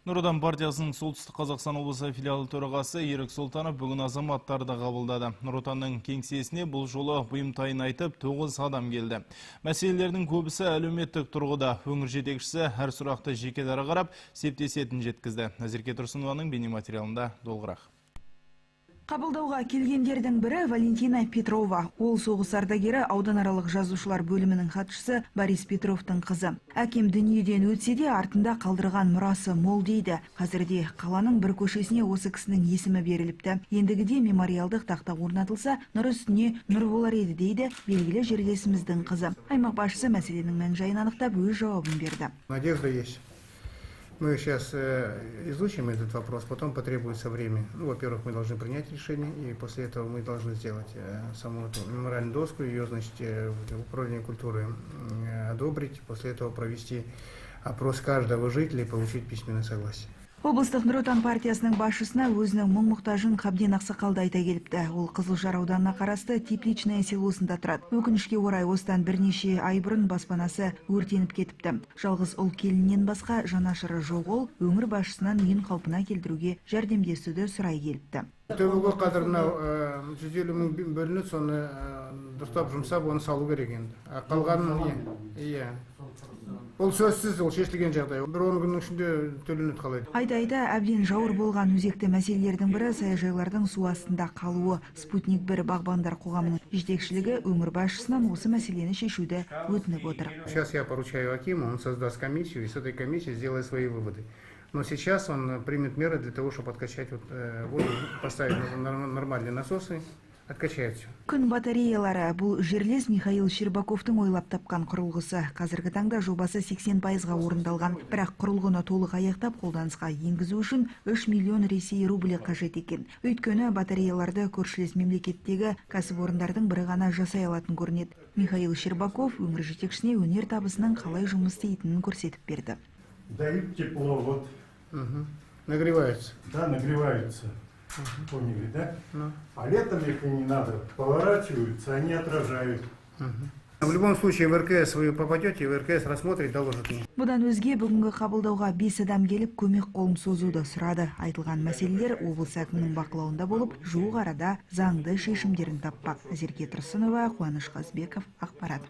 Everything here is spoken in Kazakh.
Нұр Отан партиясының Солтүстік Қазақстан облысы филиалы төрағасы Ерік Сұлтанов бүгін азаматтарды қабылдады. Нұр Отанның кеңсесіне бұл жолы бұйымтайын айтып 9 адам келді. Мәселелердің көбісі әлеуметтік тұрғыда. Өңір жетекшісі әр сұрақты жеке дара қарап, септесетін жеткізді. Назерке Тұрсынованың бейнематериалында толығырақ. Қабылдауға келгендердің бірі Валентина Петрова. Ол соғыс ардагері ауданаралық жазушылар бөлімінің хатшысы Борис Петровтың қызы. Әкем дүниеден өтсе де артында қалдырған мұрасы мол дейді. Қазірде қаланың бір көшесіне осы кісінің есімі беріліпті. Ендігіде мемориалдық тақта орнатылса, нұр үстіне нұр болар еді дейді белгілі жерлесіміздің қызы. Аймақ басшысы мәселенің мән-жайын анықтап өз жауабын берді. Надежда есть. Мы сейчас изучим этот вопрос, потом потребуется время. Ну, во-первых, мы должны принять решение, и после этого мы должны сделать саму эту мемориальную доску, ее, значит, в управлении культуры одобрить, после этого провести опрос каждого жителя и получить письменное согласие. Облыстық Нұр Отан партиясының басшысына өзінің мұң-мұқтажын қабден ақсақалды айта келіпті. Ол Қызылжар ауданына қарасты Тепличное селосында тұрады. Өкінішке орай осыдан бірнеше ай бұрын баспанасы өртеніп кетіпті. Жалғыз ұл келіннен басқа жанашыры жоқ ол өңір басшысынан үйін қалпына келтіруге жәрдемдесуді сұрай келіпті. Төбеге қазір мынау 150 мың бөлінеді, соны дұрыстап жұмсап, оны салу керек енді. Қалғанын иә. Ол сөзсіз, ол шешілген жағдай. Бір 10 күннің ішінде төленеді қалайды. Айда әбден жауыр болған өзекті мәселелердің бірі саяжайлардың су астында қалуы. Спутник 1 бағбандар қоғамының жетекшілігі өңір басшысынан осы мәселені шешуді өтініп отыр. Сейчас я поручаю Акиму, он создаст комиссию и с этой комиссией сделает свои выводы. Но сейчас он примет меры для того, чтобы откачать воду, поставить нормальные насосы, откачать все. Күн батареялары бұл жерлес Михаил Щербаковтың ойлап тапқан құрылғысы. Қазіргі таңда жобасы 80%-ға орындалған. Бірақ құрылғыны толық аяқтап қолданысқа енгізу үшін 3 миллион Ресей рублі қажет екен. Өйткені батареяларды көршілес мемлекеттегі кәсіпорындардың бірі ғана жасай алатын көрінеді. Михаил Щербаков өңір жетекшісіне өнер табысының қалай жұмыс істейтінін көрсетіп берді. Дают тепло, вот. Нагреваются. Да, нагреваются. Поняли, да? А летом, если не надо, поворачиваются, они отражают. В любом случае в РКС вы попадете, в РКС рассмотрит, доложит мне. Бұдан өзге бүгінгі қабылдауға 5 адам келіп көмек қолын созуды сұрады. Айтылған мәселелер облыс әкімінің бақылауында болып, жуық арада заңды шешімдерін таппақ. Назерке Тұрсынова, Қуаныш Қазбеков, ақпарат.